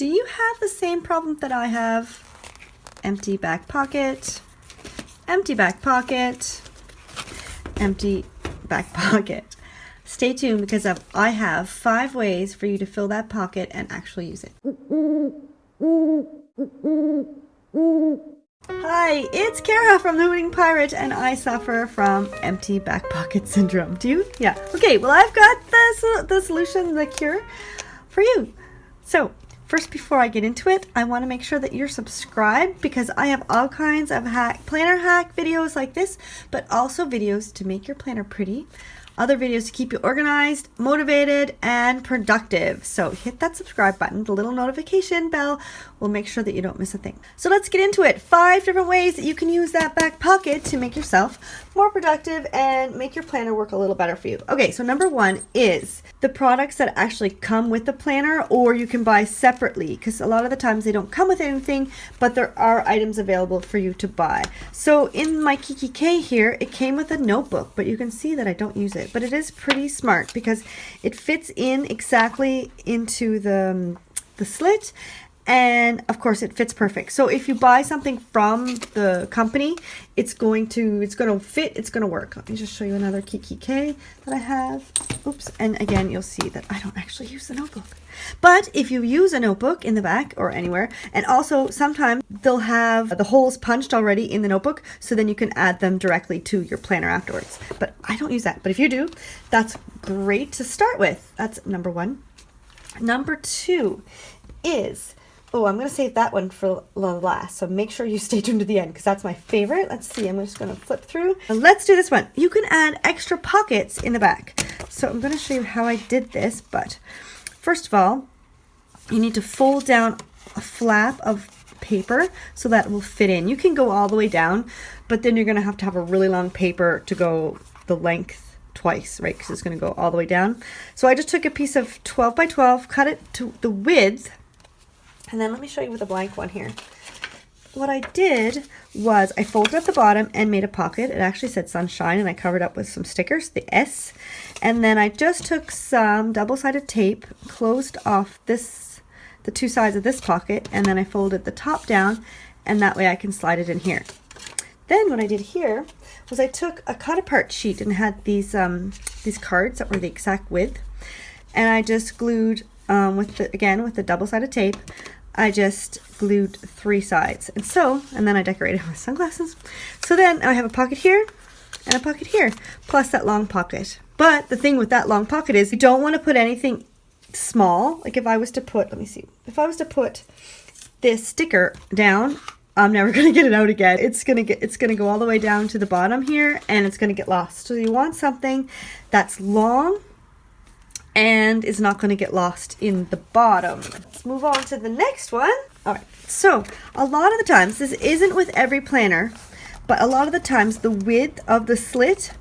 Do you have the same problem that I have? Empty back pocket, empty back pocket, empty back pocket. Stay tuned because I have 5 ways for you to fill that pocket and actually use it. Hi, it's Kara from the Hooting Pirate, and I suffer from empty back pocket syndrome. Do you? Yeah. Okay, well, I've got the solution, the cure for you. So, first, before I get into it, I want to make sure that you're subscribed because I have all kinds of planner hack videos like this, but also videos to make your planner pretty, other videos to keep you organized, motivated, and productive. So hit that subscribe button. The little notification bell will make sure that you don't miss a thing. So let's get into it. 5 different ways that you can use that back pocket to make yourself more productive and make your planner work a little better for you. Okay, so number 1 is the products that actually come with the planner, or you can buy separately because a lot of the times they don't come with anything, but there are items available for you to buy. So in my Kiki K here, it came with a notebook, but you can see that I don't use it. But it is pretty smart because it fits in exactly into the slit, and of course it fits perfect. So if you buy something from the company, it's going to fit, it's going to work. Let me just show you another Kiki K that I have. Oops, and again you'll see that I don't actually use the notebook. But if you use a notebook in the back or anywhere, and also sometimes they'll have the holes punched already in the notebook, so then you can add them directly to your planner afterwards. But I don't use that. But if you do, that's great to start with. That's number 1. Number 2 is, oh, I'm going to save that one for last, so make sure you stay tuned to the end because that's my favorite. Let's see, I'm just going to flip through. And let's do this one. You can add extra pockets in the back. So I'm going to show you how I did this, but first of all, you need to fold down a flap of paper so that it will fit in. You can go all the way down, but then you're going to have a really long paper to go the length twice, right? Because it's going to go all the way down. So I just took a piece of 12 by 12, cut it to the width, and then let me show you with a blank one here. What I did was I folded at the bottom and made a pocket. It actually said sunshine, and I covered up with some stickers, the S. And then I just took some double-sided tape, closed off the 2 sides of this pocket, and then I folded the top down, and that way I can slide it in here. Then what I did here was I took a cut-apart sheet and had these cards that were the exact width, and I just glued with the double-sided tape. I just glued 3 sides, and then I decorated with sunglasses. So then I have a pocket here and a pocket here, plus that long pocket. But the thing with that long pocket is you don't want to put anything small. Like if I was to put, let me see, if I was to put this sticker down, I'm never going to get it out again. It's going to go all the way down to the bottom here, and it's going to get lost. So you want something that's long and is not going to get lost in the bottom. Let's move on to the next one. All right, so a lot of the times, this isn't with every planner, but a lot of the times the width of the slit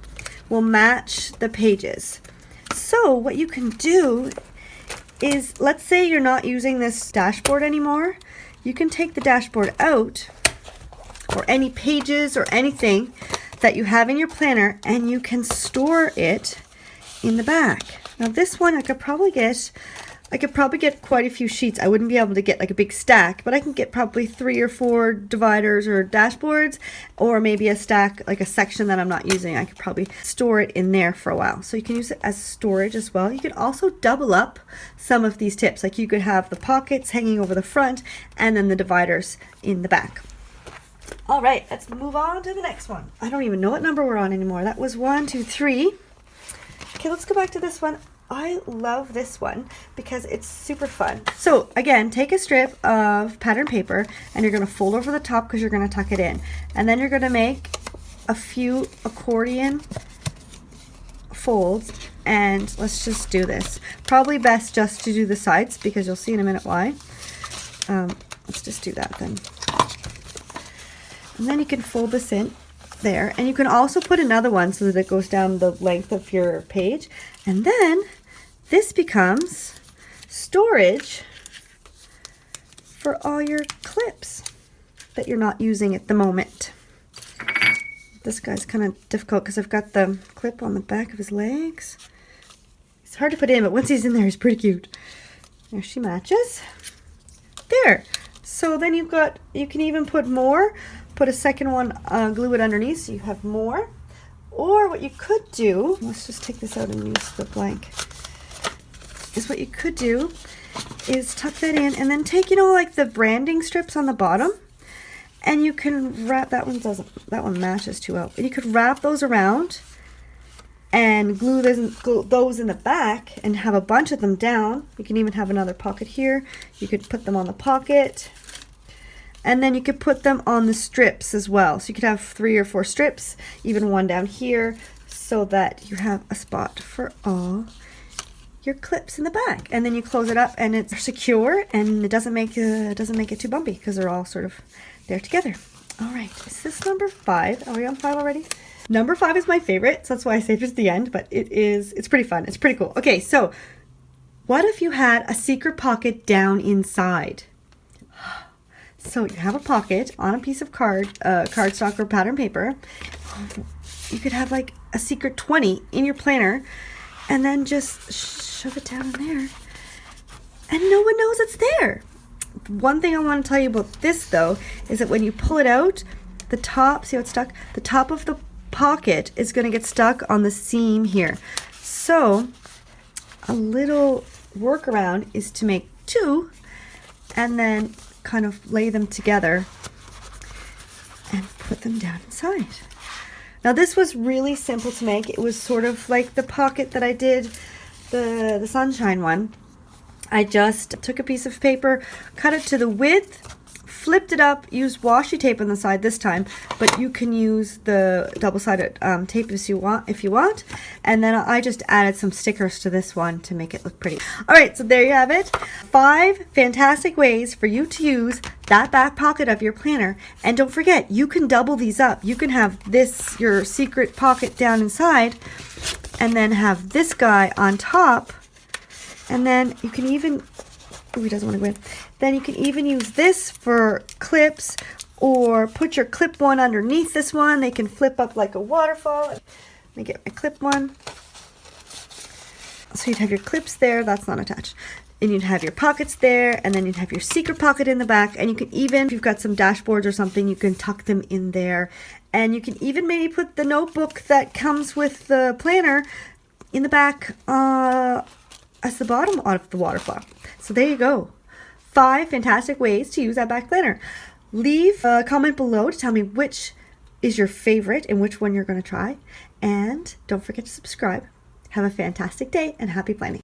will match the pages. So what you can do is, let's say you're not using this dashboard anymore, you can take the dashboard out, or any pages or anything that you have in your planner, and you can store it in the back. Now this one I could probably get quite a few sheets. I wouldn't be able to get like a big stack, but I can get probably 3 or 4 dividers or dashboards, or maybe a stack, like a section that I'm not using. I could probably store it in there for a while. So you can use it as storage as well. You could also double up some of these tips. Like you could have the pockets hanging over the front and then the dividers in the back. All right, let's move on to the next one. I don't even know what number we're on anymore. That was 1, 2, 3. Okay, let's go back to this one. I love this one because it's super fun. So again, take a strip of pattern paper and you're going to fold over the top because you're going to tuck it in. And then you're going to make a few accordion folds, and let's just do this. Probably best just to do the sides because you'll see in a minute why. Let's just do that then. And then you can fold this in there, and you can also put another one so that it goes down the length of your page, and then this becomes storage for all your clips that you're not using at the moment. This guy's kind of difficult because I've got the clip on the back of his legs. It's hard to put in, but once he's in there, he's pretty cute. There she matches. So then you can even put more, put a second one, glue it underneath so you have more. Or what you could do, let's just take this out and use the blank, is what you could do is tuck that in and then take, like the branding strips on the bottom, and you can wrap, that one matches too well, and you could wrap those around and glue those in the back and have a bunch of them down. You can even have another pocket here. You could put them on the pocket, and then you could put them on the strips as well. So you could have 3 or 4 strips, even one down here, so that you have a spot for all your clips in the back. And then you close it up and it's secure, and it doesn't make it too bumpy because they're all sort of there together. All right, is this number 5? Are we on 5 already? Number 5 is my favorite, so that's why I saved it to the end, but it's pretty fun. It's pretty cool. Okay, so what if you had a secret pocket down inside? So you have a pocket on a piece of cardstock or pattern paper. You could have like a secret 20 in your planner, and then just shove it down in there, and no one knows it's there. One thing I want to tell you about this though is that when you pull it out, the top, see how it's stuck? The top of the pocket is going to get stuck on the seam here. So a little workaround is to make 2 and then kind of lay them together and put them down inside. Now this was really simple to make. It was sort of like the pocket that I did, the sunshine one. I just took a piece of paper, cut it to the width, flipped it up, used washi tape on the side this time, but you can use the double-sided tape if you want. And then I just added some stickers to this one to make it look pretty. All right, so there you have it. 5 fantastic ways for you to use that back pocket of your planner. And don't forget, you can double these up. You can have this, your secret pocket down inside, and then have this guy on top. And then you can even, oh, he doesn't want to go in. Then you can even use this for clips, or put your clip one underneath this one. They can flip up like a waterfall. Let me get my clip one. So you'd have your clips there, that's not attached. And you'd have your pockets there, and then you'd have your secret pocket in the back. And you can even, if you've got some dashboards or something, you can tuck them in there. And you can even maybe put the notebook that comes with the planner in the back as the bottom of the waterfall. So there you go. 5 fantastic ways to use that back planner. Leave a comment below to tell me which is your favorite and which one you're going to try. And don't forget to subscribe. Have a fantastic day and happy planning.